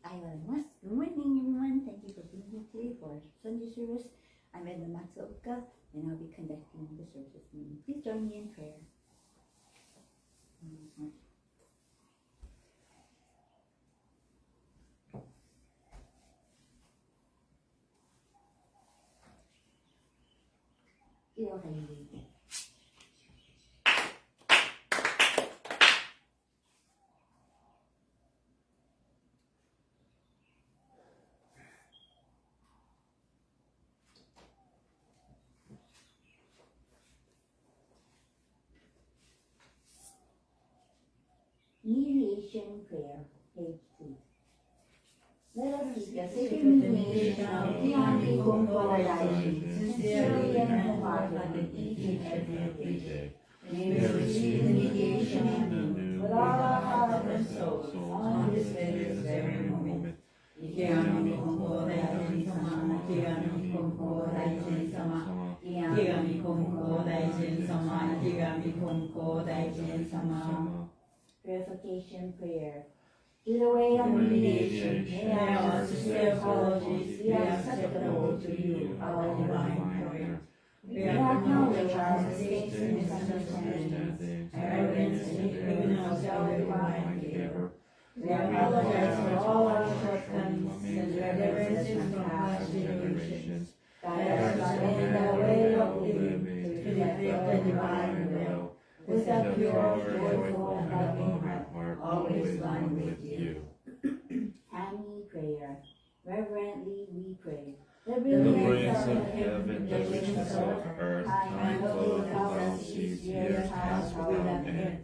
Good morning, everyone. Thank you for being here today for our Sunday service. I'm Edna Sensei, and I'll be conducting the service this morning. Please join me in prayer. Mediation prayer, page 2. Let us seek the sacred mediation of Tiani Kongoraishi, sincerely and wholeheartedly, each and every day. May we receive the mediation anew with all our hearts and souls on this very moment. Tiani Kongoraishi sama, Tiani Kongoraishi sama, Tiani Kongoraishi sama, Tiani Kongoraishi sama. Purification prayer. To the way of mediation, may our sincere apologies be acceptable to you, our divine prayer. We acknowledge our mistakes and misunderstandings, arrogance and ignorance of your divine favor. We apologize for all our shortcomings and differences from past generations. Guide us in the way of living to reflect the divine will, with a pure, joyful, and loving heart, always one with you. Happy prayer. Reverently we pray. The brilliance of heaven, the richness of earth, time flowed without cease, years past without end.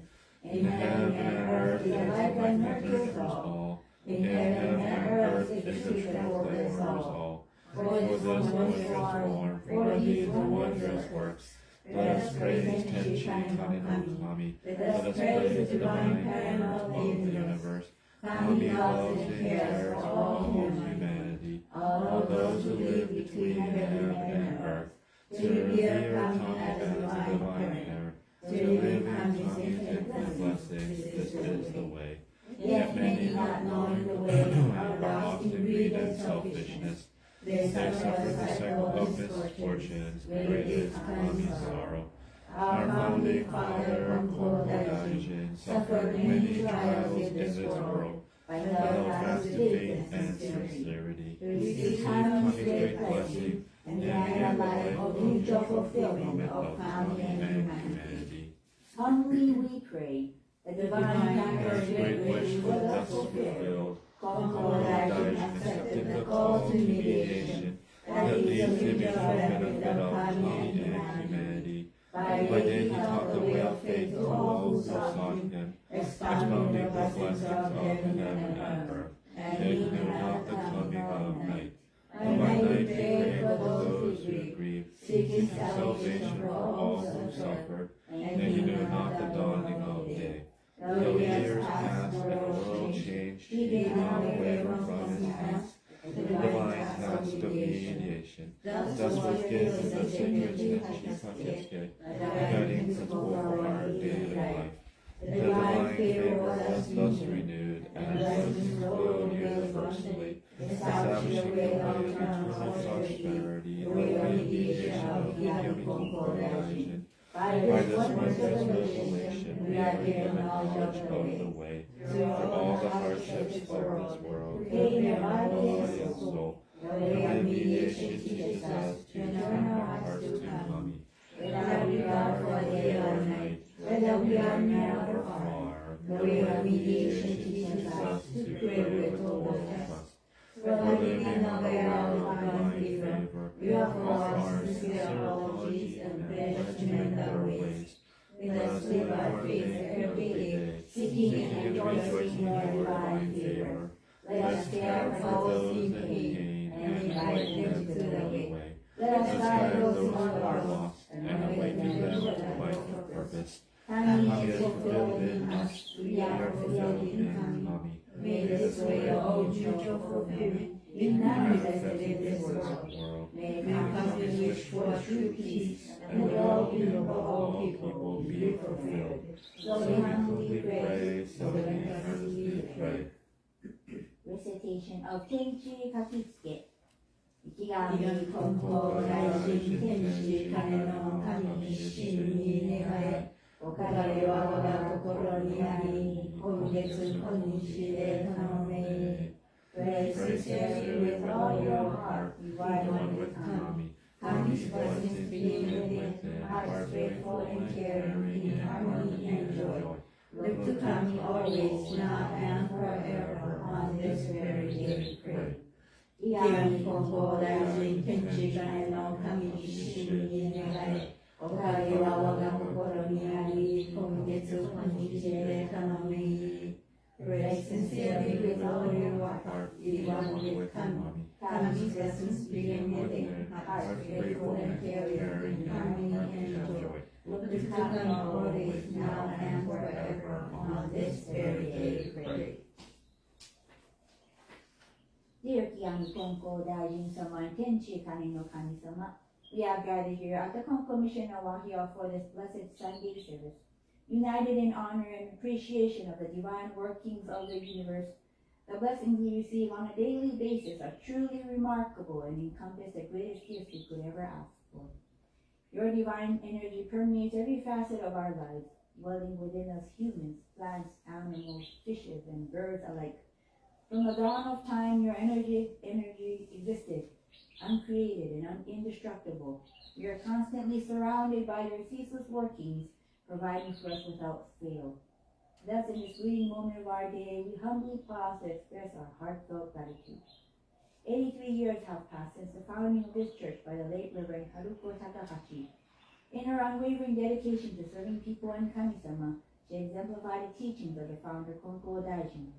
In heaven and earth, the light that nurtures all. In heaven and earth, the truth that orders all. For this wondrous form, for these wondrous works, let us praise Tenchi Kami. Let us praise the divine parent of the universe. Kami loves and cares for all humanity, all those who live between heaven and earth. To revere Kami as a divine parent, to live Kami's infinite blessings, this is the way. Yet many, not knowing the way, are lost in greed and selfishness. They suffer the cycle of misfortunes, great is Kami's sorrow. Our founding father, Daijin, suffered many trials in this world, but held fast to faith and sincerity. To receive Kami's great blessing, and gain a life of mutual fulfillment of Kami and humanity. Humbly we pray, the divine Kangaroo's great wish was thus fulfilled. Daijin accepted the call to mediation that leads to the benefit of Kami and humanity. By day he taught the way of faith to all who sought him, expounding the blessings of heaven and earth, and he knew not the coming of night. By night he prayed for those who grieved, seeking salvation for all who suffered, and he knew not the dawning of day. Though years passed and the world changed, he did not away from his hands the divine task of mediation. Thus was given the sacred Tenchi, the guiding principle for our daily life. The divine favor was thus renewed, and blessings flowed universally, establishing the way of eternal prosperity, the way of mediation of the Untitled. By this wondrous revelation, we are given knowledge of the way through all the hardships of this world, to gain their body and soul. The way of mediation teaches us to turn our hearts to Kami, without regard for day or night, whether we are near or far. The way of mediation teaches us to pray with total trust. For living and aware of divine favor, we offer our sincere apologies and pledge to mend our ways. Let us live our faith every day, seeking and rejoicing in your divine favor. Let us care for those in pain and invite them to the way. Let us guide those who are lost and awaken them to life of purpose. Kami is fulfilled in us, we are fulfilled in Kami. May this way of mutual fulfillment be manifested in this world. May Kami's wish for true peace and the well-being of all people be fulfilled. So we humbly pray, so we earnestly pray. recitation of Tenchi Kakitsuke. 池上金光大神天使金の神一心に願え、おかげは我が心にあり、今月今日で頼め。Pray sincerely with all your heart, be one with Kami. Kami's blessings be within, hearts grateful and caring, in harmony and joy. Look to Kami always, now and forever, on this very day, pray. 伊金光大神天使金の神一心に願え、おかげは我が心にあり、今月今日で頼め。Pray sincerely with all your heart, be one with Kami. Kami's blessings be within, hearts grateful and caring, in harmony and joy. Look to Kami always, now and forever, on this very day, pray. Dear Kiami Konko Daijin Sama and Tenchi Kani no Kami Sama, we are gathered here at the Konko Mission of Wahio for this blessed Sunday service, united in honor and appreciation of the divine workings of the universe. The blessings we receive on a daily basis are truly remarkable and encompass the greatest gifts we could ever ask for. Your divine energy permeates every facet of our lives, dwelling within us humans, plants, animals, fishes, and birds alike. From the dawn of time, your energy existed, uncreated and indestructible. We are constantly surrounded by your ceaseless workings, providing for us without fail. Thus, in this fleeting moment of our day, we humbly pause to express our heartfelt gratitude. 83 years have passed since the founding of this church by the late Reverend Haruko Takahashi. In her unwavering dedication to serving people and Kami-sama, she exemplified the teachings of the founder Konko Daijin.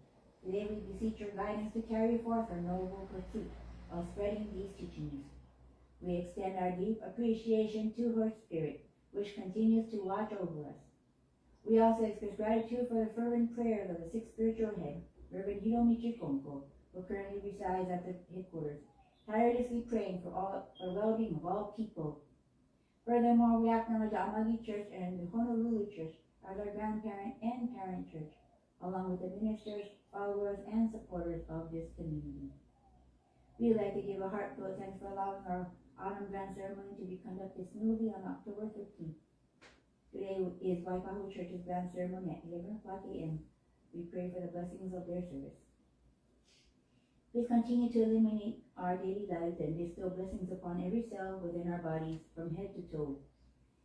Today we beseech your guidance to carry forth our noble pursuit of spreading these teachings. We extend our deep appreciation to her spirit, which continues to watch over us. We also express gratitude for the fervent prayers of the sixth spiritual head, Reverend Hiromichi Konko, who currently resides at the headquarters, tirelessly praying for the well-being of all people. Furthermore, we acknowledge the Amagi Church and the Honolulu Church as our grandparent and parent church, along with the ministers, followers, and supporters of this community. We would like to give a heartfelt thanks for allowing our autumn grand ceremony to be conducted smoothly on October 15th. Today is Waipahu Church's grand ceremony at 11 o'clock a.m. We pray for the blessings of their service. Please continue to illuminate our daily lives and bestow blessings upon every cell within our bodies from head to toe.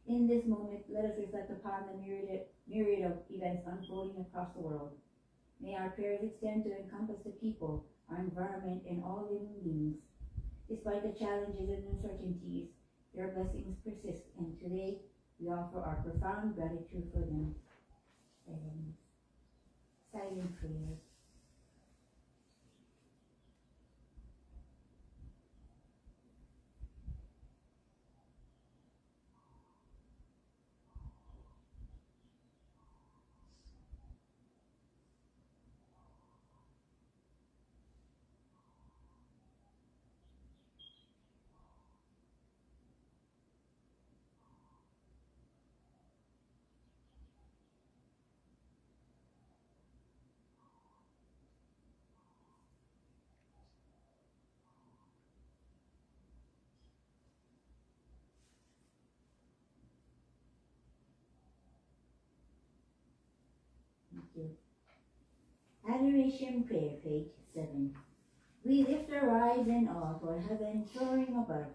In this moment, let us reflect upon the myriad of events unfolding across the world. May our prayers extend to encompass the people, our environment, and all living beings. Despite the challenges and uncertainties, their blessings persist, and today we offer our profound gratitude for them. Silent prayer. Adoration Prayer, page 7. We lift our eyes in awe toward heaven soaring above.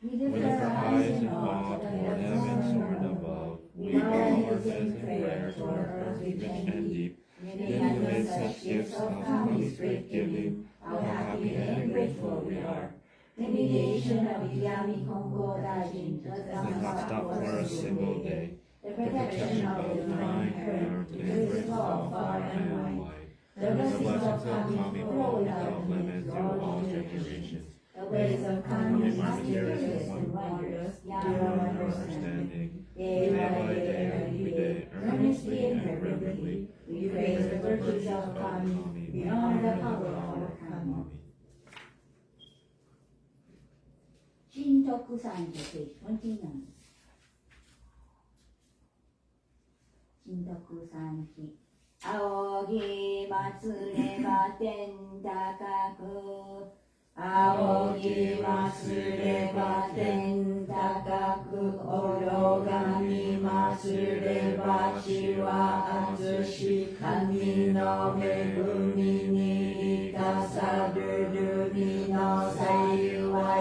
We lift our eyes in awe toward heaven soaring above. We bow our heads in prayer toward earth rich and deep. Giving us such gifts of Kami's great giving, how happy and grateful we are. The mediation of Yami Kongo Dajin does not stop for a single day. The protection of the divine parent is all far and wide. The blessings of Kami flow without limit through all generations. The ways of Kami are mysterious and wondrous, beyond understanding. Day by day, every day, earnestly and reverently, we praise the virtues of Kami beyond the power of Kami. Shintoku Sanjo, page 29. Shintoku Sanji. 仰ぎ祭れば天高く仰ぎ祭れば天高く愚がみ祭れば地は厚し神の恵みに生かさるるみの幸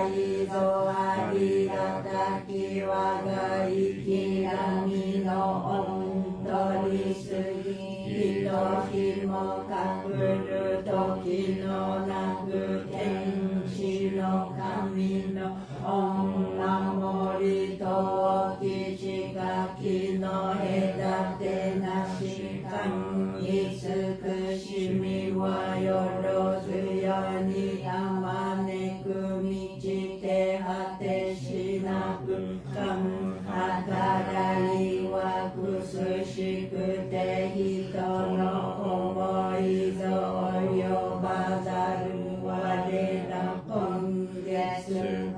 いぞありがたき我が生き神の御取りすぎひとひもかくる時のなく天地の神の御守りとき近きの隔てなし神慈しみはよろずよにあまねく満ちて果てしなく神計りはくすしくて人の思いぞ及ばざる我ら今月今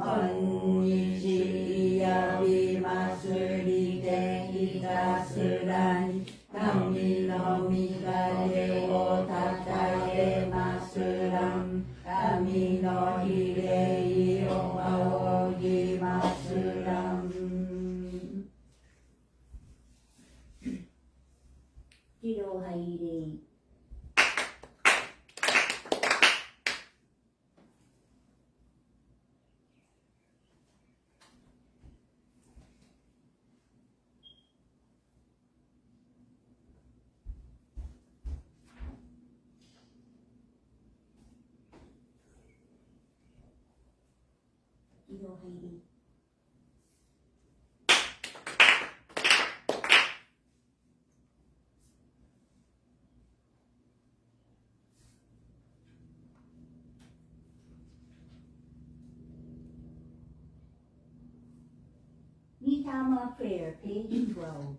日やび祭りでひたすらに神の御影をたたえますらん神の比例を仰ぎますらん喜怒拝礼喜怒拝礼Mitama Prayer, page 12.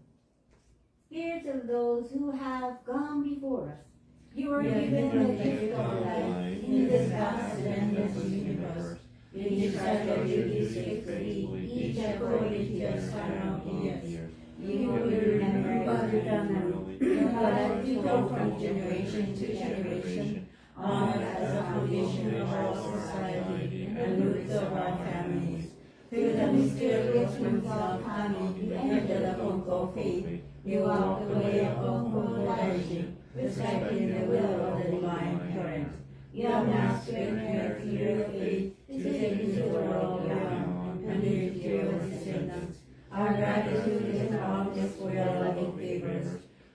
Spirits of those who have gone before us, you are given the gift of life in this vast and endless universe. You decide your duties faithfully, each according to your son of years. You will remember what you've done, but you go from generation to generation, honored as a foundation of our society and roots of our families. Through the mysterious winds of Kami, you enter the Honko faith. You walk the way of Honko Daiji, respecting the will of the divine parent. You have mastered and through your faith to take into the world beyond and live to your descendants. Our gratitude is boundless for your loving favors.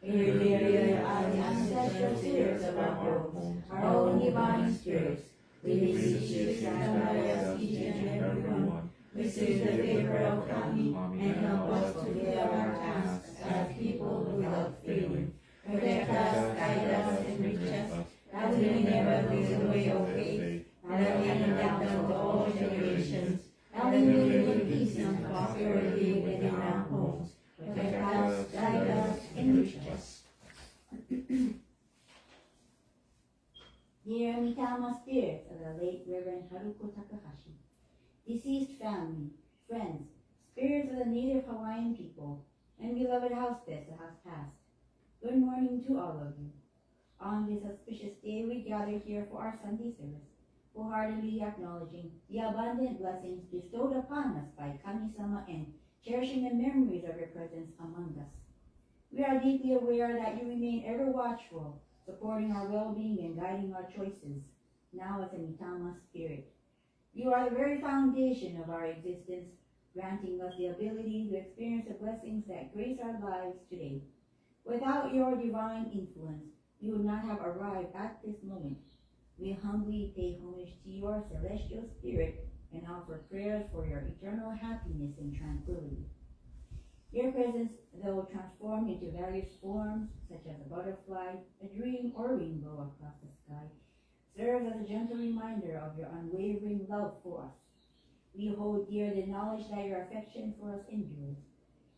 We revere you as the ancestral spirits of our homes, our own divine spirits. We beseech you to stand by us each and every one. Receive the favor of Kami and help us to fulfill our tasks as people who love freedom. Protect us, guide us, and reach us, that we may never lose the way of faith, that we may down to all generations, and we may live in peace and prosperity within our homes. Protect us, guide us, and reach us. Dear Mitama spirits of the late Reverend Haruko Takahashi, deceased family, friends, spirits of the native Hawaiian people, and beloved house pets that have passed, good morning to all of you. On this auspicious day, we gather here for our Sunday service, wholeheartedly acknowledging the abundant blessings bestowed upon us by Kami-sama and cherishing the memories of your presence among us. We are deeply aware that you remain ever watchful, supporting our well-being and guiding our choices, now as a Mitama spirit. You are the very foundation of our existence, granting us the ability to experience the blessings that grace our lives today. Without your divine influence, we would not have arrived at this moment. We humbly pay homage to your celestial spirit and offer prayers for your eternal happiness and tranquility. Your presence, though transformed into various forms, such as a butterfly, a dream, or rainbow across the sky, serves as a gentle reminder of your unwavering love for us. We hold dear the knowledge that your affection for us endures.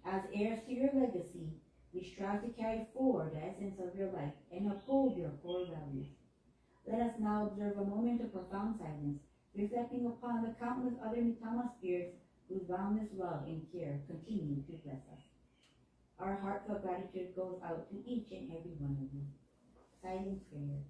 As heirs to your legacy, we strive to carry forward the essence of your life and uphold your core values. Let us now observe a moment of profound silence, reflecting upon the countless other Mitama spirits whose boundless love and care continue to bless us. Our heartfelt gratitude goes out to each and every one of you. silent prayer.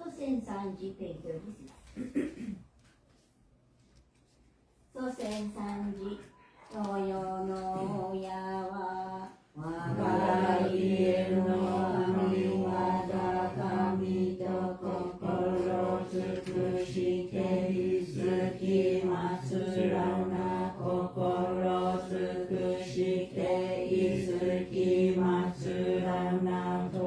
祖先三時ペイ36祖先三時東洋の親は我が家の神は神と心尽くしていすきますろな心尽くしていすきますろなと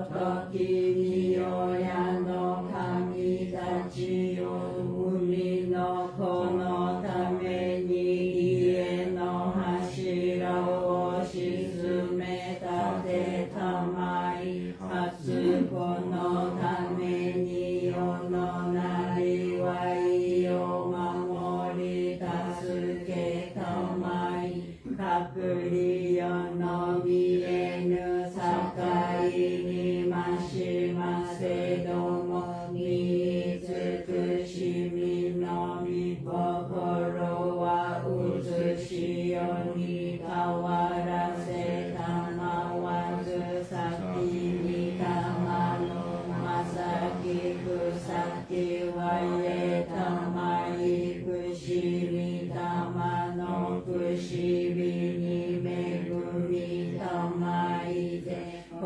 時に親の神たちよ海の子のために家の柱を沈めたてたまい初子のために世のなりわいを守り助けたまい隠り世の見えぬ境にましませども見尽くしみのみ心は写しよに変わらせたまわず先に玉のまさき草木はえたまいくしみ玉のくしみに恵みたまいて志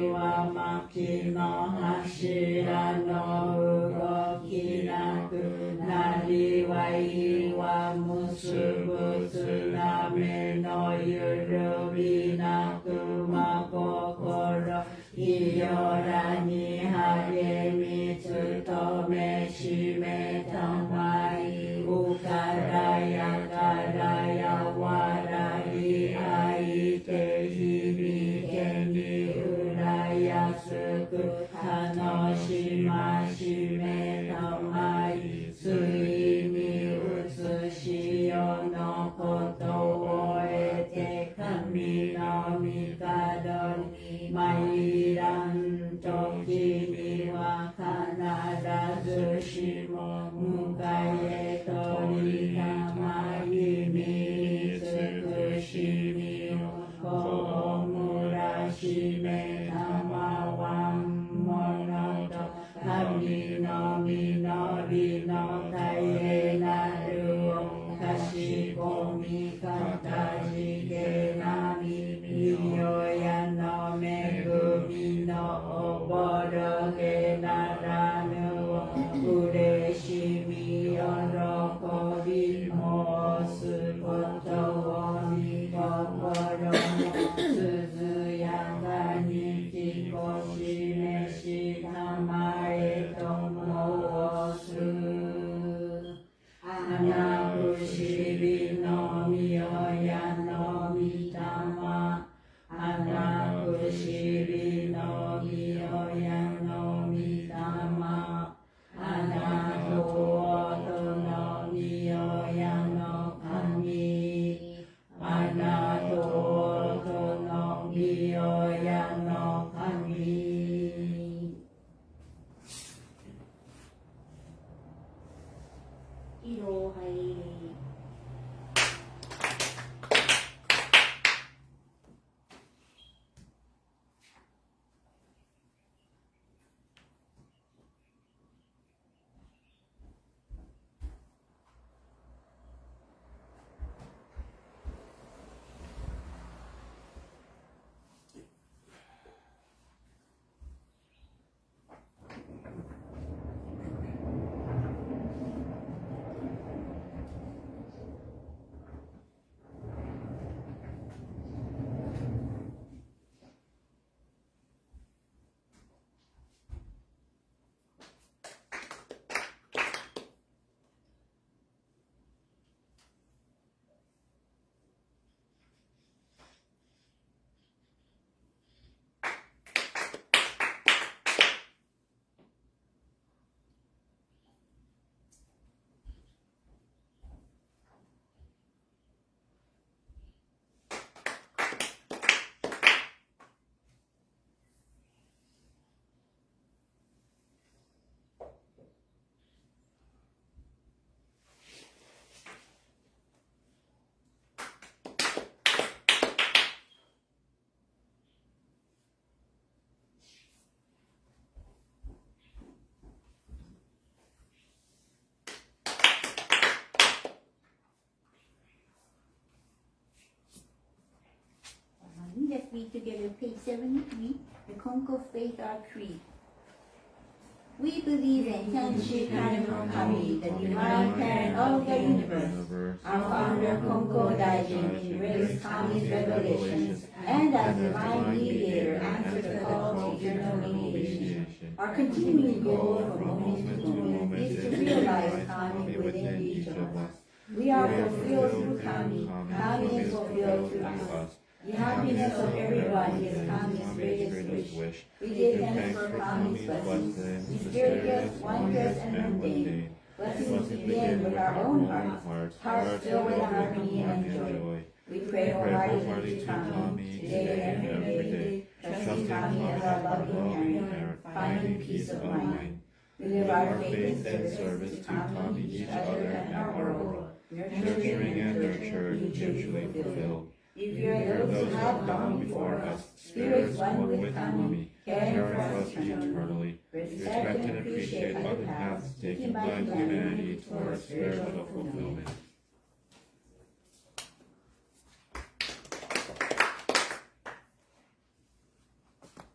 は薪の柱の動きなくなりわいは結ぶつなめのゆるびなくま心いよらに励み努めしめたまいうからやからや笑いあいて響けに浦安く楽しましめたまいついに写しよのことを得て神の御門に参らん時には必ずしも迎え取りたまい見尽くしみをこらしめたまわんものと神の実りの絶えなるをかしこみかたじけなみみよやの恵みのおぼろげならぬをうれしみ喜び申すことをみ心の鈴やがにきこしめしたまえと申す花くしびのみよやのみたま花くしびのみよやのみたま花と音のみよやの神花と音のみよやの神色はい read together page 73, the Konko Faith Our Creed. We believe in Tenshi Kanemo Kami, the divine parent of the universe, our founder Konko Daijin embraced Kami's revelations, and as divine mediator answered the call to eternal mediation. Our continuing goal from moment to moment is to realize Kami within each of us. We are fulfilled through Kami, Kami is fulfilled through us. The happiness of everyone is Kami's greatest wish. We give thanks for Kami's blessings, mysterious, wondrous, and mundane. Blessings begin with our own hearts filled with harmony and joy. We pray wholeheartedly to Kami, today and every day, trusting Kami as our loving parent, finding peace of mind. We live our faith and service to Kami, each other, and our world, nurturing and nurtured, mutually fulfilled. We fear those who have gone before us, spirits one with Kami, caring for us eternally. Respect and appreciate other paths taken by humanity towards spiritual fulfillment.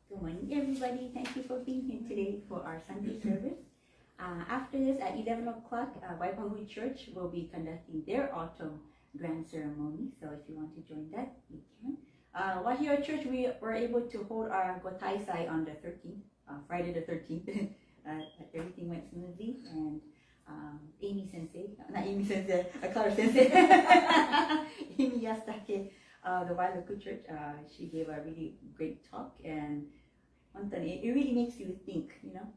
Good morning, everybody. Thank you for being here today for our Sunday service. After this, at 11 o'clock, Waipahui Church will be conducting their autumn grand ceremony. So if you want to join that, you can. While here at church, we were able to hold our Gotaisai on the 13th, Friday the 13th. Everything went smoothly, and Amy Sensei, not Amy Sensei, Clara Sensei, Amy Yastake, the Wailuku Church, she gave a really great talk, and it really makes you think, you know,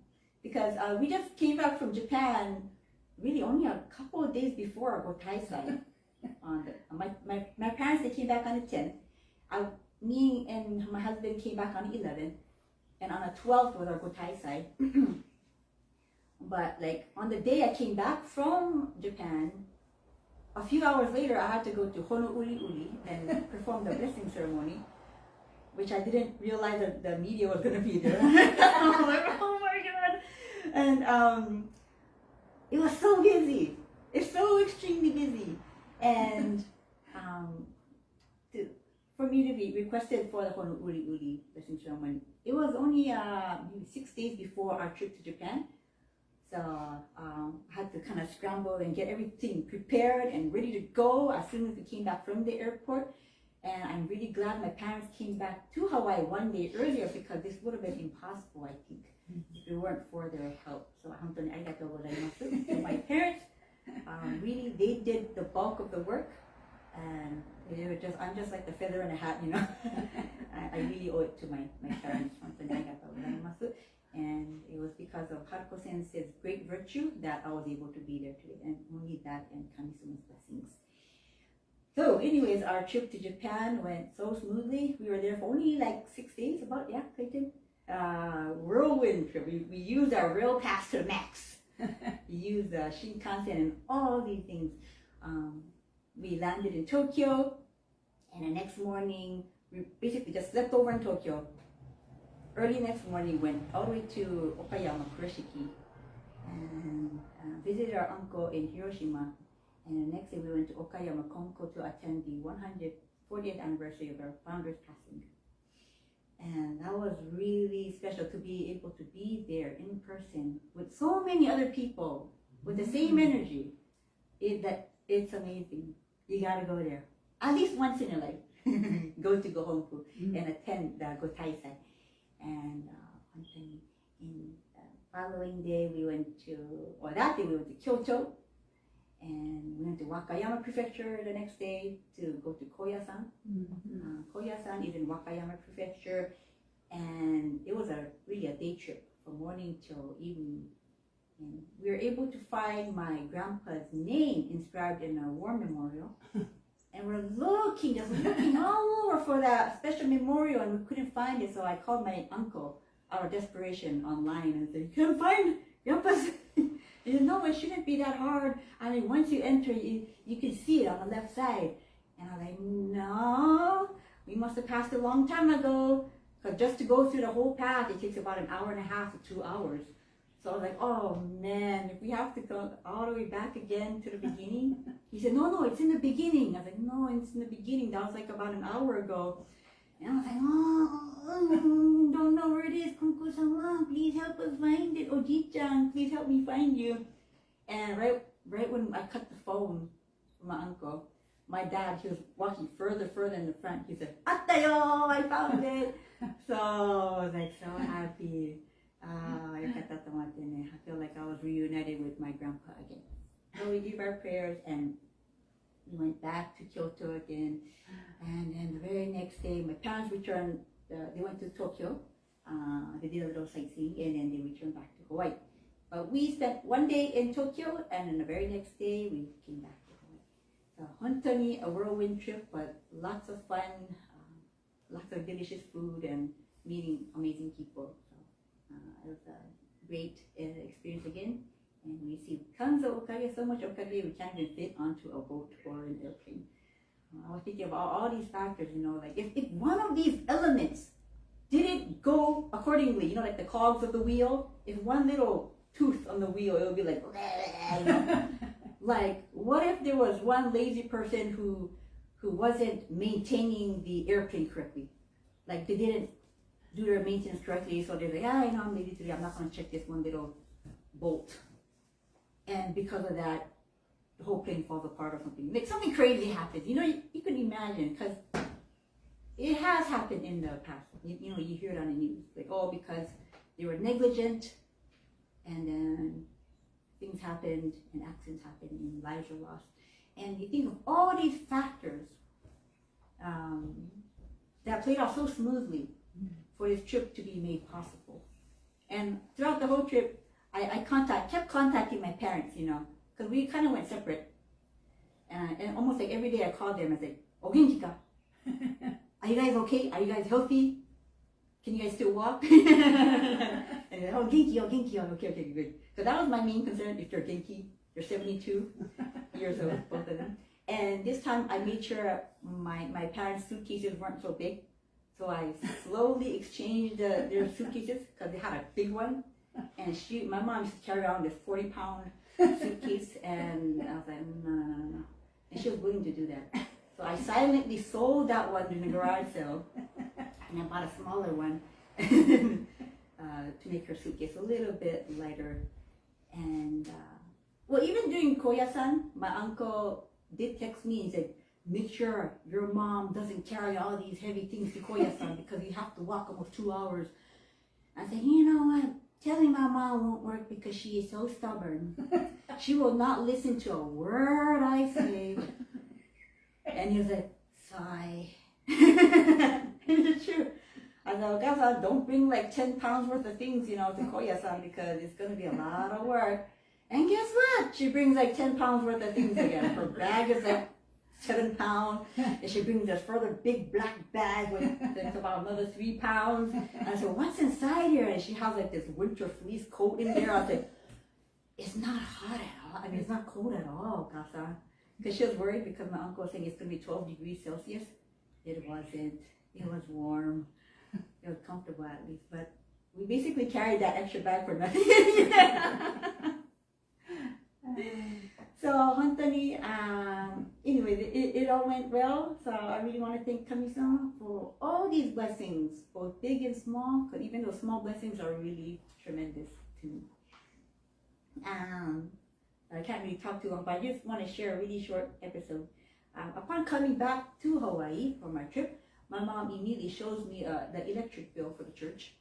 because we just came back from Japan really only a couple of days before our Gotaisai. My parents, they came back on the 10th. Me and my husband came back on the 11th, and on the 12th was our Gotaisai. But like on the day I came back from Japan, a few hours later I had to go to Hono'uli and perform the blessing ceremony, which I didn't realize that the media was gonna be there. I was like, oh my god! And it was so busy. It's so extremely busy. And for me to be requested for the Hono'uli blessing ceremony, it was only maybe 6 days before our trip to Japan. So I had to kind of scramble and get everything prepared and ready to go as soon as we came back from the airport. And I'm really glad my parents came back to Hawaii one day earlier, because this would have been impossible, I think, if it weren't for their help. So to my parents, really, they did the bulk of the work, and they were I'm just like the feather in a hat, you know. I really owe it to my parents. And it was because of Haruko Sensei's great virtue that I was able to be there today, and only that and Kami-sama's blessings. So anyways, our trip to Japan went so smoothly. We were there for only like 6 days, Clayton? Whirlwind trip. We used our rail pass to the max. We used Shinkansen and all these things. We landed in Tokyo, and the next morning, we basically just slept over in Tokyo. Early next morning, went all the way to Okayama, Kurashiki, and visited our uncle in Hiroshima. And the next day we went to Okayama, Konko, to attend the 140th anniversary of our founder's passing. And that was really special to be able to be there in person with so many other people with the same energy. It's amazing. You gotta go there at least once in your life. Go to Gohonku and attend the Gotaisai. And in following day that day we went to Kyoto, and we went to Wakayama Prefecture the next day to go to Koyasan. Koyasan is in Wakayama Prefecture, and it was really a day trip from morning till evening. And we were able to find my grandpa's name inscribed in a war memorial. And we're looking all over for that special memorial, and we couldn't find it. So I called my uncle out of desperation online and said, "You can't find Grandpa's." He said, "No, it shouldn't be that hard. I mean, once you enter, you can see it on the left side." And I was like, "No, we must have passed a long time ago. Because just to go through the whole path, it takes about 1.5 hours to 2 hours." So I was like, "Oh man, if we have to go all the way back again to the beginning." He said, no, it's in the beginning. I was like, "No, it's in the beginning. That was like about 1 hour ago." And I was like, don't know where it is, Kunko-sama, please help us find it. Oji-chan, please help me find you. And right when I cut the phone from my uncle, my dad, he was walking further in the front. He said, "Attayo, I found it." So I was like so happy. I feel like I was reunited with my grandpa again. So we gave our prayers and we went back to Kyoto again. And then the very next day, my parents returned. They went to Tokyo. They did a little sightseeing and then they returned back to Hawaii. But we spent one day in Tokyo and then the very next day we came back to Hawaii. So, 本当に a whirlwind trip, but lots of fun, lots of delicious food and meeting amazing people. So, it was a great experience again. And we see tons of okage, so much okage we can't even fit onto a boat or an airplane. I was thinking about all these factors, like if one of these elements didn't go accordingly, like the cogs of the wheel, if one little tooth on the wheel, it would be like, like what if there was one lazy person who wasn't maintaining the airplane correctly? Like they didn't do their maintenance correctly, so they're like, I'm lazy today, I'm not going to check this one little bolt. And because of that, the whole plane falls apart or something. Like something crazy happens. You can imagine, because it has happened in the past. You hear it on the news. Like, because they were negligent, and then things happened, and accidents happened, and lives were lost. And you think of all these factors that played out so smoothly for this trip to be made possible. And throughout the whole trip, I kept contacting my parents, because we kind of went separate. And almost like every day I called them and said, "Ogenki ka? Are you guys okay? Are you guys healthy? Can you guys still walk?" And they're, "Genki, okay, good." So that was my main concern. If you're genki, you're 72 years old, both of them. And this time I made sure my parents' suitcases weren't so big. So I slowly exchanged their suitcases because they had a big one. And my mom used to carry around this 40-pound suitcase, and I was like, no. And she was willing to do that. So I silently sold that one in the garage sale, and I bought a smaller one to make her suitcase a little bit lighter. And even during Koya-san, my uncle did text me and said, "Make sure your mom doesn't carry all these heavy things to Koya-san because you have to walk almost 2 hours." I said, "You know what? Telling my mom won't work because she is so stubborn. She will not listen to a word I say." And he was like, "Sigh." It's true. I said, "Okasan, don't bring like 10 pounds worth of things, to Koya-san because it's going to be a lot of work." And guess what? She brings like 10 pounds worth of things again. Her bag is like 7 pounds, and she brings this further big black bag with that's about another 3 pounds. And I said, "What's inside here?" And she has like this winter fleece coat in there. I was like, "It's not hot at all. I mean, it's not cold at all, Kasa." Because she was worried because my uncle was saying it's going to be 12 degrees Celsius. It wasn't. It was warm. It was comfortable at least. But we basically carried that extra bag for nothing. So, 本当に, anyway, it all went well. So I really want to thank Kami-sama for all these blessings, both big and small, because even those small blessings are really tremendous to me. I can't really talk too long, but I just want to share a really short episode. Upon coming back to Hawaii for my trip, my mom immediately shows me the electric bill for the church.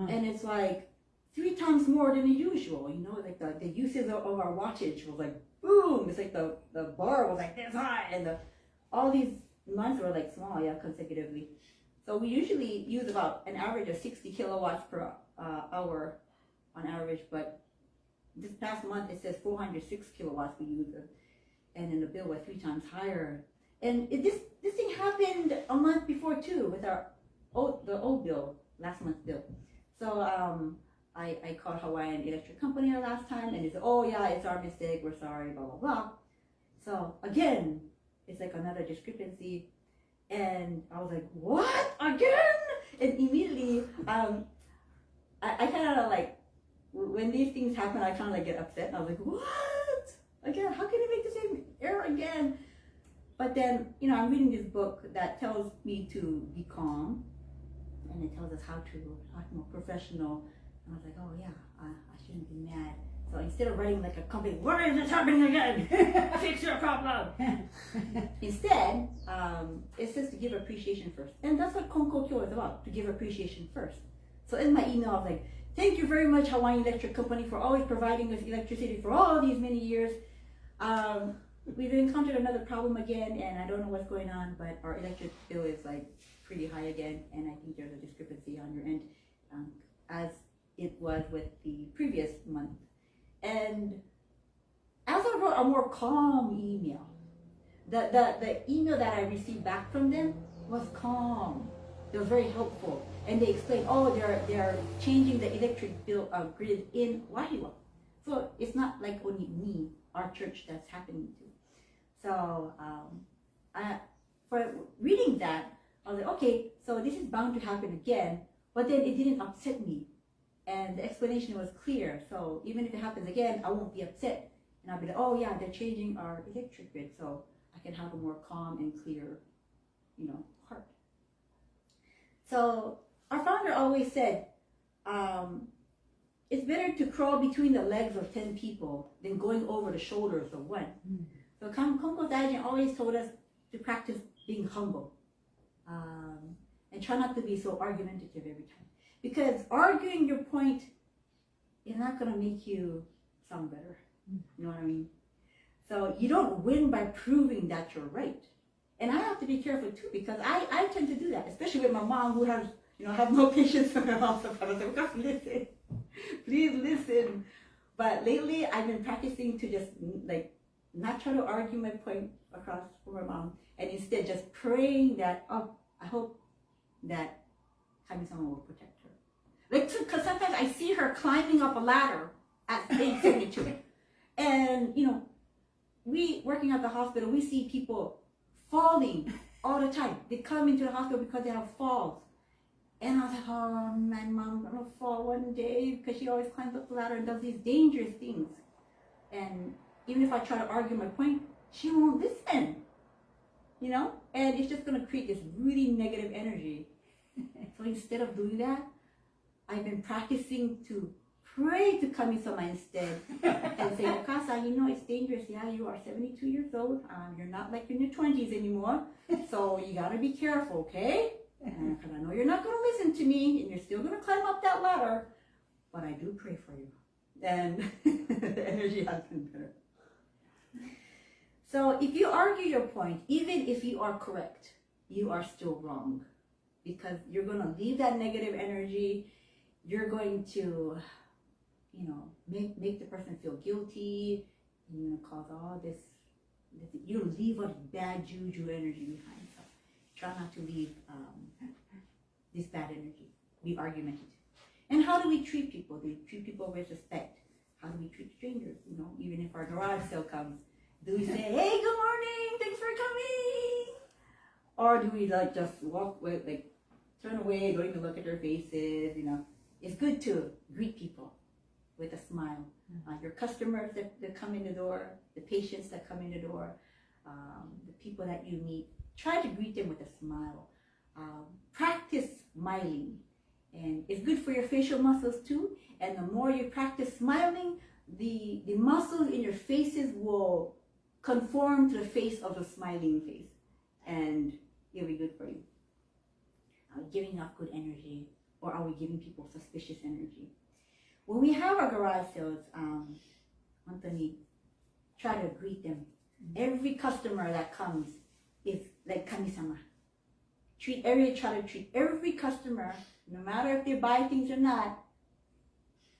And it's like 3 times more than the usual, like the usage of our wattage was like, boom, it's like the bar was like this high, and all these months were like small, consecutively. So we usually use about an average of 60 kilowatts per hour on average, but this past month it says 406 kilowatts we use, and then the bill was 3 times higher. And this thing happened a month before too with the old bill, last month's bill. So I called Hawaiian Electric Company last time, and they said, "Oh yeah, it's our mistake, we're sorry, blah blah blah." So again, it's like another discrepancy, and I was like, "What again?" And immediately, I kind of like, when these things happen, I kind of like get upset, and I was like, "What? Again? How can you make the same error again?" But then, I'm reading this book that tells me to be calm, and it tells us how to act more professional. And I was like, oh yeah, I shouldn't be mad. So instead of writing like a complaint, why is this happening again? Fix your problem. Instead, it says to give appreciation first. And that's what Konko Kyo is about, to give appreciation first. So in my email, I was like, thank you very much, Hawaiian Electric Company, for always providing us electricity for all these many years. We've encountered another problem again, and I don't know what's going on, but our electric bill is like pretty high again, and I think there's a discrepancy on your end, as it was with the previous month. And as I wrote a more calm email, the email that I received back from them was calm. They were very helpful, and they explained, oh, they're changing the electric bill grid in Wahiwa. So it's not like only me, our church, that's happening to. So for reading that, I was like, okay, so this is bound to happen again, but then it didn't upset me. And the explanation was clear. So even if it happens again, I won't be upset. And I'll be like, oh yeah, they're changing our electric grid. So I can have a more calm and clear, heart. So our founder always said, it's better to crawl between the legs of 10 people than going over the shoulders of one. So Konko Daijin always told us to practice being humble, and try not to be so argumentative every time. Because arguing your point is not going to make you sound better. You know what I mean? So you don't win by proving that you're right. And I have to be careful too, because I tend to do that, especially with my mom, who has, have no patience for her mouth. I was like, God, listen, please listen. But lately I've been practicing to just not try to argue my point across for my mom, and instead just praying that, I hope that Kami-sama will protect her. Because sometimes I see her climbing up a ladder at age 72. And, we working at the hospital, we see people falling all the time. They come into the hospital because they have falls. And I was like, oh, my mom's gonna fall one day, because she always climbs up the ladder and does these dangerous things. And even if I try to argue my point, she won't listen, And it's just gonna create this really negative energy. So instead of doing that, I've been practicing to pray to Kami-sama instead and say, Okasa, it's dangerous. Yeah, you are 72 years old. You're not like in your 20s anymore. So you gotta be careful, okay? Because I know you're not gonna listen to me, and you're still gonna climb up that ladder. But I do pray for you. And the energy has been better. So if you argue your point, even if you are correct, you are still wrong. Because you're going to leave that negative energy. You're going to, make the person feel guilty. You're going to cause all this. You leave a bad juju energy behind. So try not to leave this bad energy. Be argumentative. And how do we treat people? Do we treat people with respect? How do we treat strangers? Even if our garage sale comes, do we say, hey, good morning, thanks for coming? Or do we just walk with, turn away, don't even look at their faces, It's good to greet people with a smile. Your customers that come in the door, the patients that come in the door, the people that you meet, try to greet them with a smile. Practice smiling. And it's good for your facial muscles too. And the more you practice smiling, the muscles in your faces will conform to the face of the smiling face. And it'll be good for you. Giving off good energy, or are we giving people suspicious energy? When we have our garage sales, try to greet them. Every customer that comes is like Kami-sama. Try to treat every customer, no matter if they buy things or not,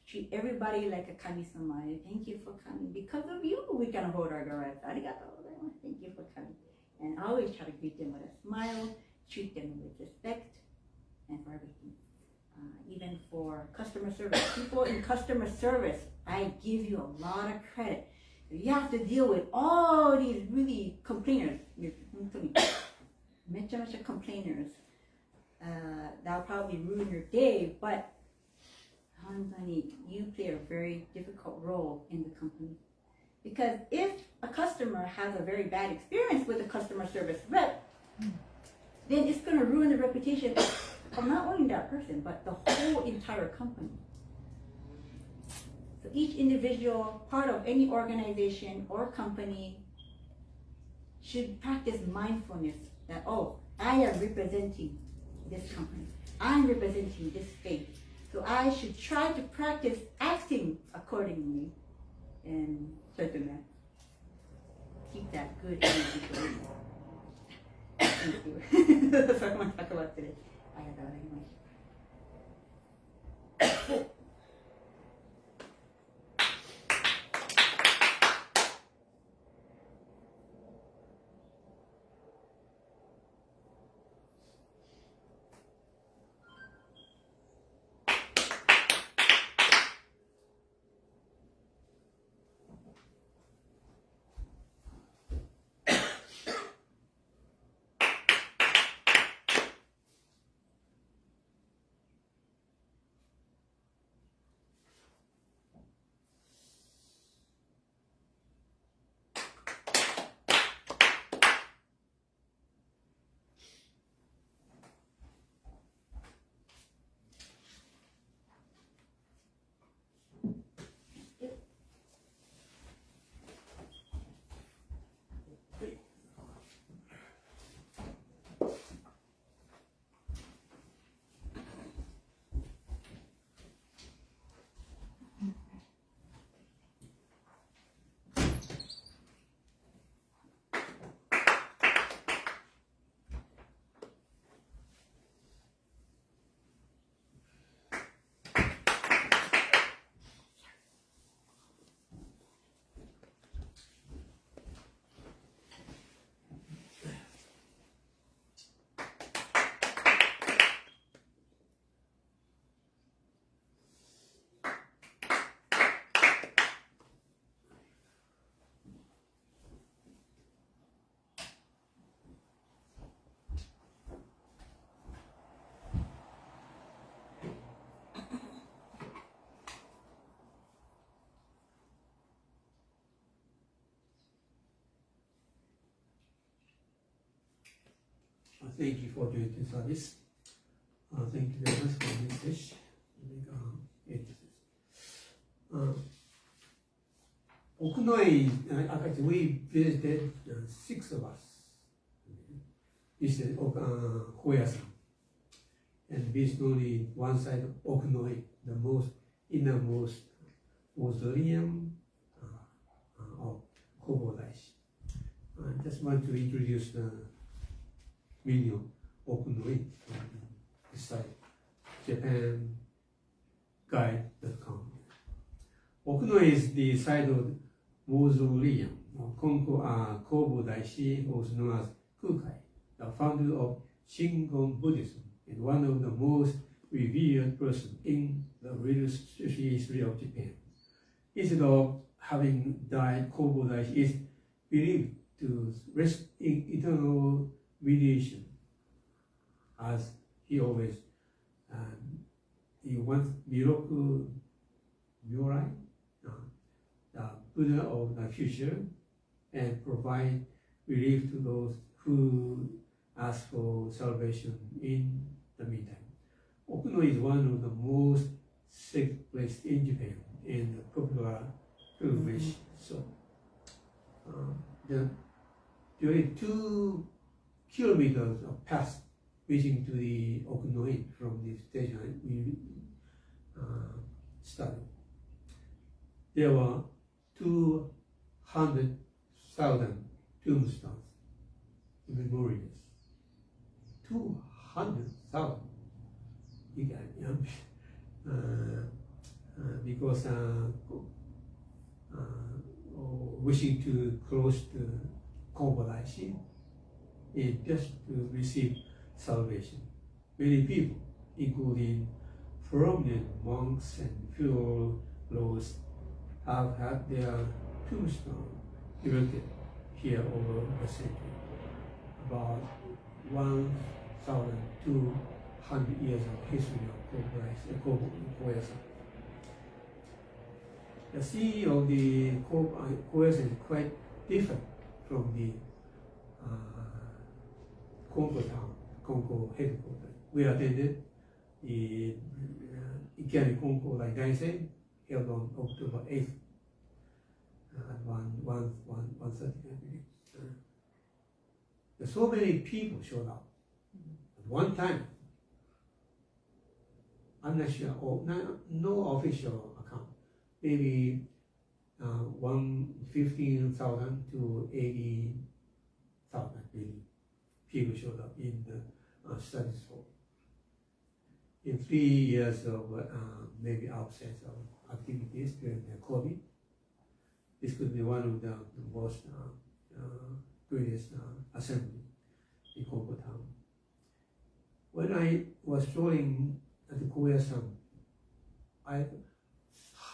treat everybody like a Kami-sama. Thank you for coming. Because of you, we can hold our garage. Arigato. Thank you for coming. And I always try to greet them with a smile, treat them with respect, and for everything. Even for customer service. People in customer service, I give you a lot of credit. You have to deal with all these really complainers. Mecha complainers. That'll probably ruin your day, but you play a very difficult role in the company. Because if a customer has a very bad experience with the customer service rep, then it's going to ruin the reputation of not only that person, but the whole entire company. So each individual part of any organization or company should practice mindfulness that, oh, I am representing this company. I'm representing this faith. So I should try to practice acting accordingly and certain that. Keep that good energy going. Thank you. That's what I want to talk about today. ありがとうございます。Thank you for doing the service. Thank you very much for the message. Okunoi, actually, we visited 6 of us. Visited Koyasan. And visited only one side of Okunoi, the most innermost mausoleum of Kobodaishi. I just want to introduce the meaning of Okunoi this site, japanguide.com. Okunoi is the site of mausoleum of Kobodaishi, also known as Kukai, the founder of Shingon Buddhism and one of the most revered persons in the religious history of Japan. Instead of having died, Kobodaishi is believed to rest in eternal mediation, as he always he wants Miroku Myorai, the Buddha of the future, and provide relief to those who ask for salvation in the meantime. Okunoi is one of the most sacred places in Japan and a popular pilgrimage. So there are 2 kilometers of path reaching to the Okunoi from the station we started. There were 200,000 tombstones, memorials. 200,000. Because wishing to close the Kobodaishi and just to receive salvation. Many people, including prominent monks and philosopers, have had their tombstone erected here over the century. About 1,200 years of history of Koyasan. The scene of the Koyasan is quite different from the Congo town, Congo headquarters. We attended the Ikari Congo Daisei held on October 8th at 1:30, I believe. So many people showed up at one time. I'm not sure, no official account. Maybe 15,000 to 80,000 maybe people showed up in the studies hall. In 3 years of maybe absence of activities during the COVID, this could be one of the most greatest assembly in Congo town. When I was strolling at the Koyasan,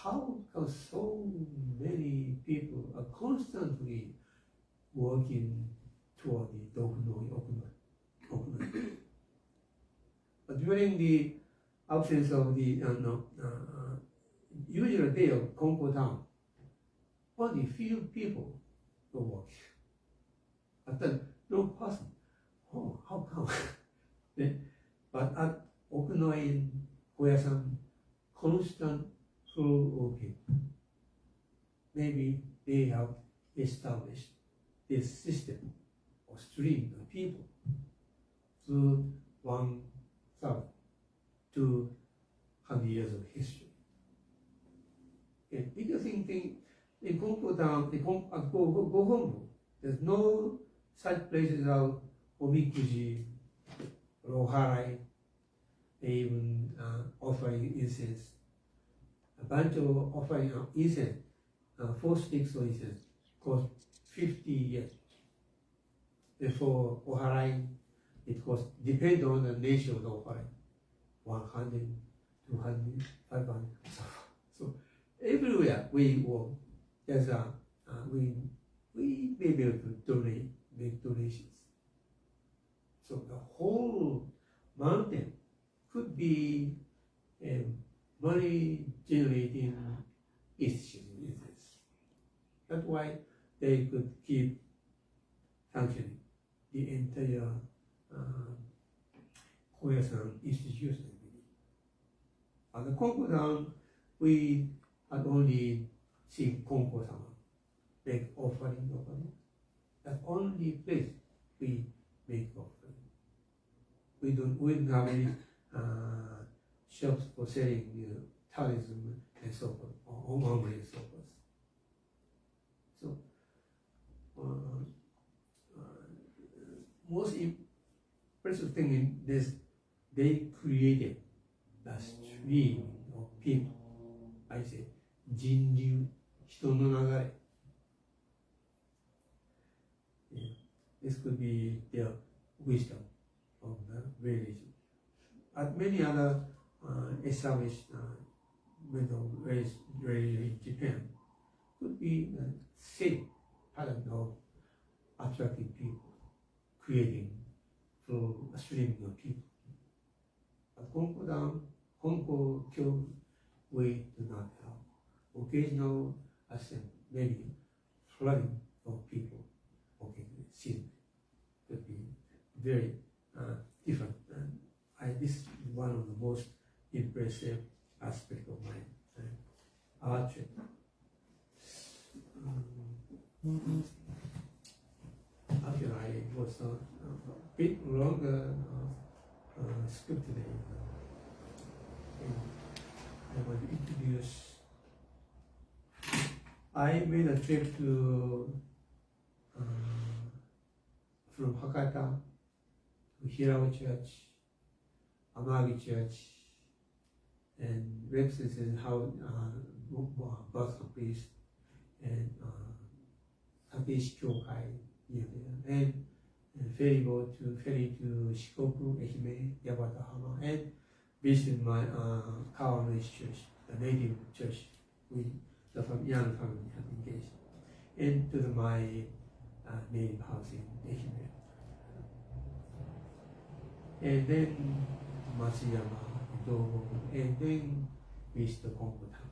how come so many people are constantly working toward the Okunoi. But during the absence of the usual day of Congo town, only few people were working. But then no person. Oh, how come? But at Okunoi, Koyasan, constant flow of people. Maybe they have established this system or stream of people through 1,200 years of history. And interesting thing, in Congo town, at Gohongo, there's no such places as Omikuji, Roharai, they even offering incense. A bunch of offering incense, 4 sticks of incense, cost 50 yen. Therefore, Oharai, it costs, depends on the nature of the Oharai, 100, 200, 500, so everywhere we work, there's we may be able to make donations. So the whole mountain could be a money generating institution. That's why they could keep functioning the entire Koyasan institution. At the Konko-san, we had only seen Konko-sama make offering. That's only place we make offering. We don't have any shops for selling tourism and so forth, or omamori and so forth. So, most impressive thing in this, they created the stream of people. I say, Jinryu, 人の流れ. Yeah. This could be their wisdom of the religion. At many other established religion in Japan, could be the same pattern of attracting people, creating through a streaming of people. At Konko Kyo, we do not have occasional assembly, maybe flooding of people. Okay, sin could be very different. And this is one of the most impressive aspects of my art trip. Actually, I was a bit longer script today. I want to introduce. I made a trip to from Hakata to Hirao Church, Amagi Church, and represented how birthplace and Takeshi Kyokai near there, and ferry to Shikoku, Ehime, Yabatahama, and visited my Kawanoi's church, the native church the young family had engaged, and to my native house in Ehime. And then Matsuyama, Dogo, and then reached the Kongo town.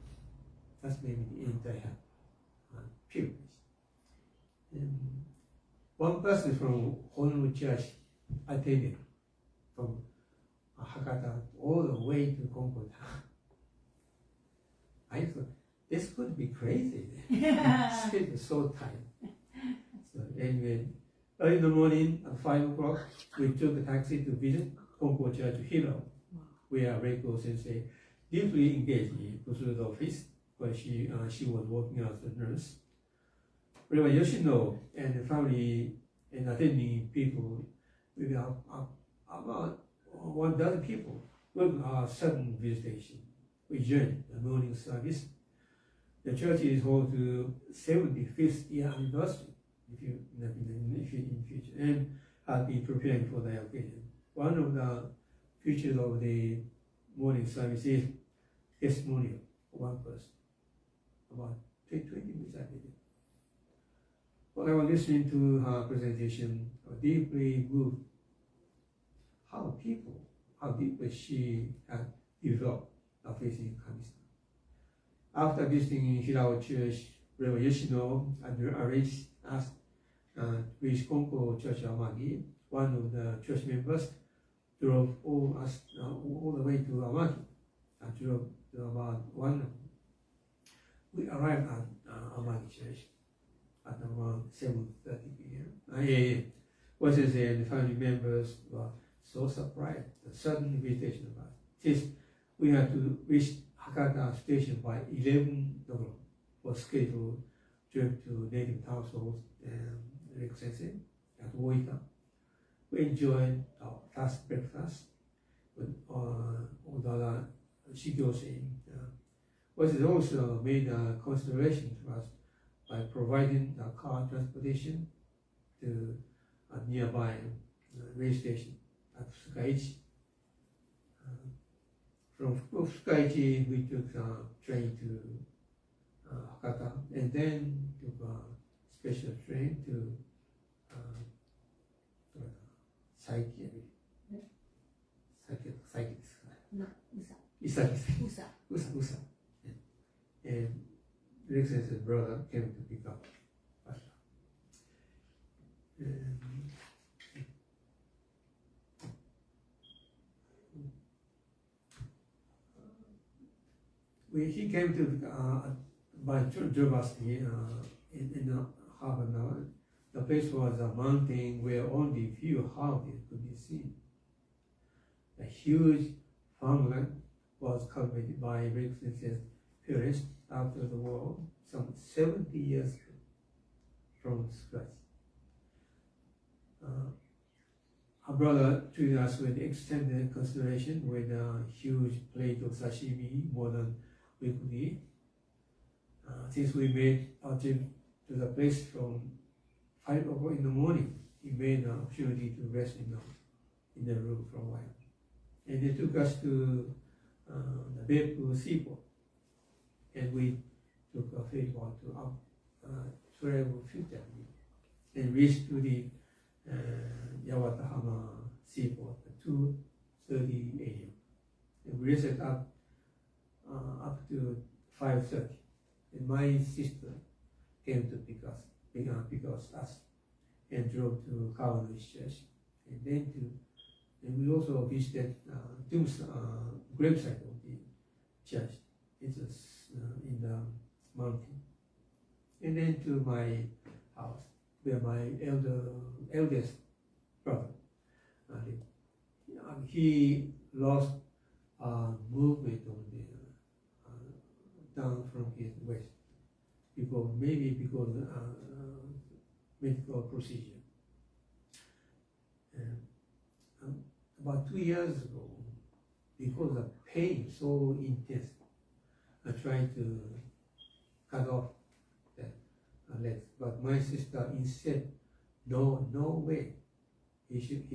That's maybe the entire pilgrimage. one person from Honolulu Church attended from Hakata all the way to Concord. I thought this could be crazy. It's so tight. So anyway, early in the morning at 5 o'clock, we took a taxi to visit Concord Church Hero, where Reiko Sensei deeply engaged in pursuit of his, where she was working as a nurse. Rabbi Yoshino and the family and attending people, we have about 1,000 people with our sudden visitation. We joined the morning service. The church is home to 75th year anniversary, if you in future, and have been preparing for the occasion. One of the features of the morning service is testimonial of one person, about 20 minutes I think. While I was listening to her presentation, I was deeply moved how deeply she had developed a faith in Kami-san. After visiting Hirao Church, Rabbi Yoshino arranged us to reach Konko Church Amagi. One of the church members drove us all the way to Amagi. Drove to about 1 hour. We arrived at Amagi Church at around 7:30 p.m. Voices and family members were so surprised. The sudden invitation of us. Since we had to reach Hakata station by 11 o'clock for scheduled trip to native household and Reiko Sensei at Oita. We enjoyed our fast breakfast with all the other Shigyo-sein. Voices also made a consideration to us by providing the car transportation to a nearby rail station at Fukaichi. From Fukaichi, we took a train to Hakata, and then took a special train to Saiki. Usa. And Reiko Sensei's brother came to pick up us. He came to by drove us here in half an hour. The place was a mountain where only few houses could be seen. A huge farmland was cultivated by Reiko Sensei's parents after the war, some 70 years from scratch. Our brother treated us with extended consideration with a huge plate of sashimi, more than we could eat. Since we made our trip to the place from 5 o'clock in the morning, he made an opportunity to rest in the room for a while. And they took us to the Beppu seaport. And we took a ferry boat to up 12:50 and reached to the Yawatahama seaport at 2:30 a.m. And we rested up to 5:30. And my sister came to pick us up and drove to Kawanui Church. And we also visited gravesite of the church. It's in the mountain. And then to my house, where my eldest brother lived. He lost movement on the down from his waist because medical procedure. And about 2 years ago, because the pain so intense, I tried to cut off the legs, but my sister insisted, no way, he should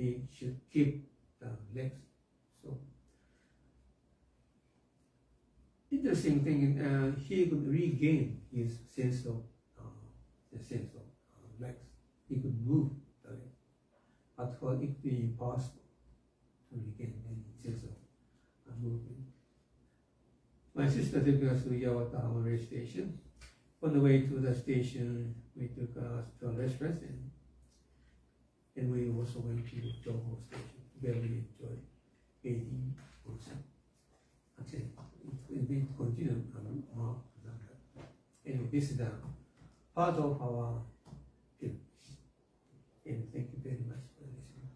keep the legs. So interesting thing, he could regain his sense of legs. He could move the legs, but for it to be impossible to regain any sense of movement. My sister took us to Yawatahama rail station. On the way to the station, we took us to a restaurant, and and we also went to the Toho station where we enjoyed bathing onsen. Actually, it will continue more than that. Anyway, this is the part of our film. And thank you very much for listening.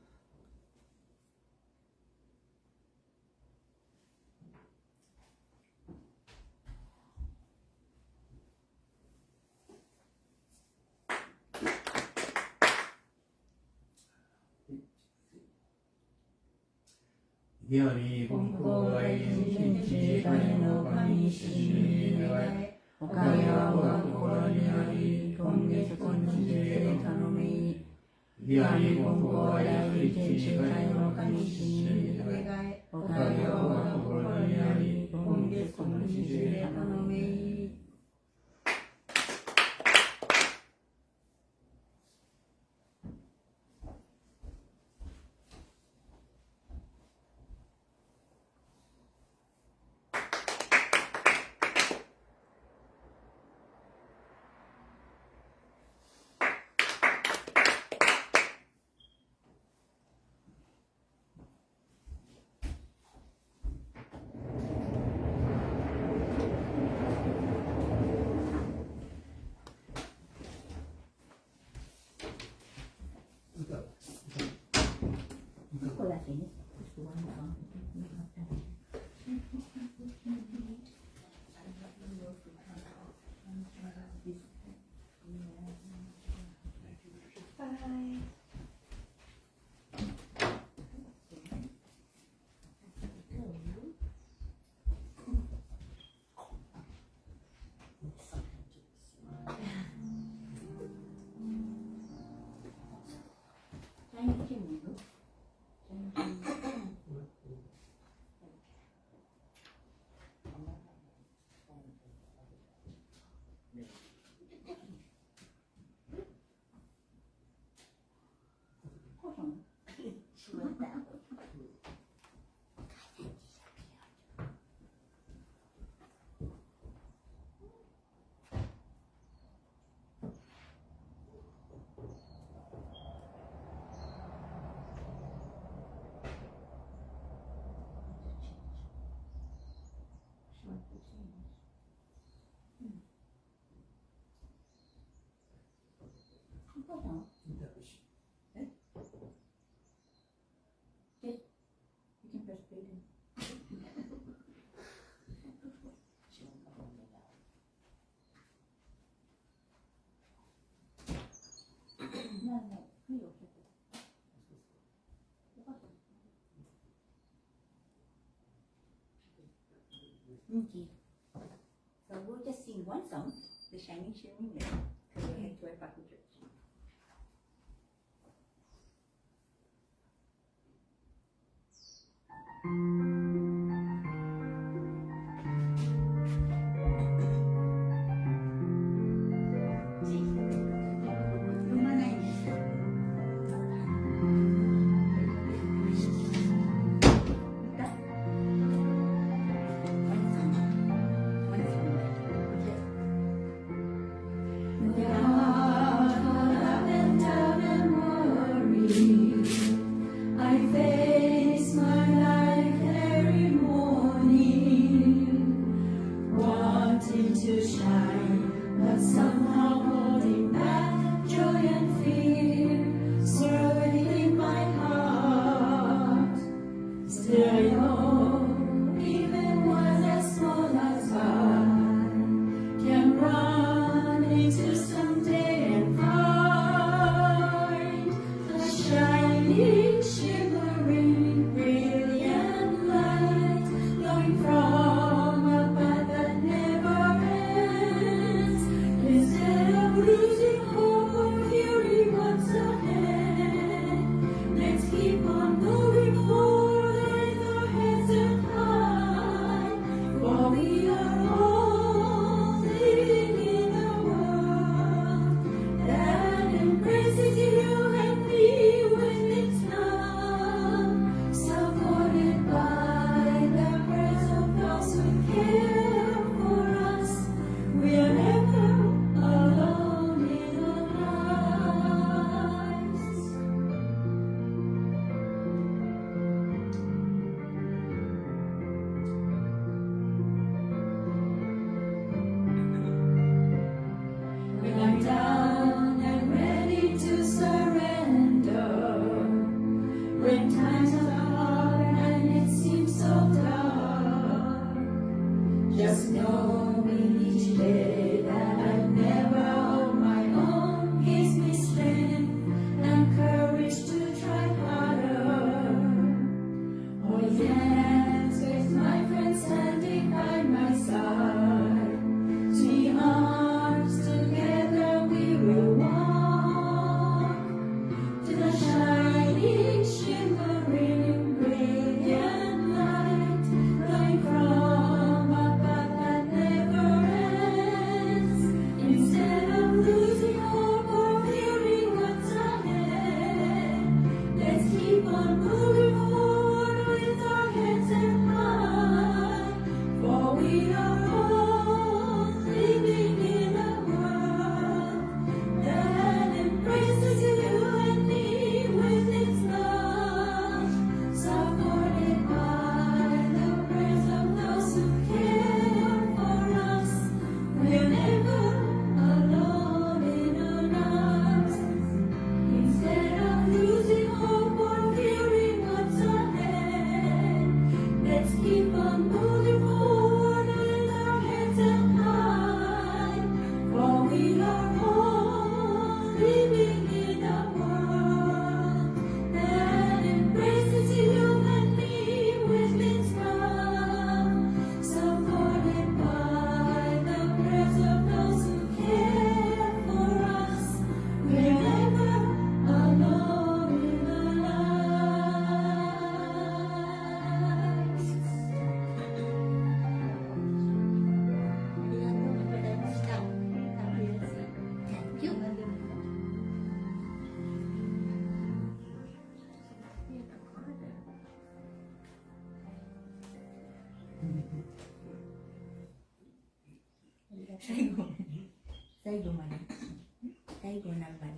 Gyani Gongko Ai Shinchi Kane no Kami Shishi Negai Okage wa oga kokoro ni ari Kongetsu konnichi de tanomei Gyani Gongko Ai Shinchi Kane no Kami Shishi Negai Okage wa oga kokoro ni ari Kongetsu konnichi de tanomei. Okay. So we'll just sing one song, The Shining Shining Mirror, because we're heading to our Baku church. 最後まで。最後何番だ。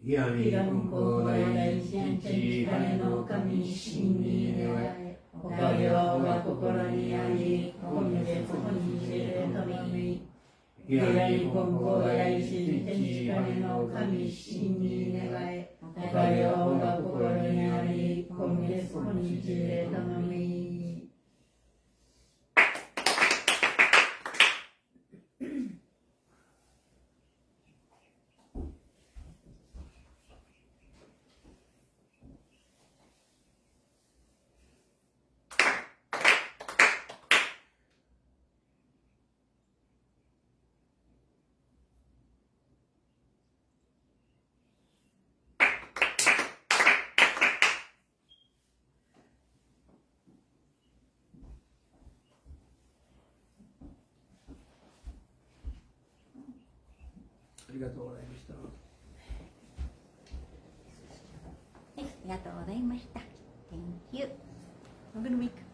ひらみ根高大天地金の神真に願え。おかげは我が心にあり、本日本日で頼み。ひらみ根高大天地金の神真に願え。おかげは我が心にあり、本日本日で頼み。ありがとうございました。はい、ありがとうございました。Thank you. Have a good week.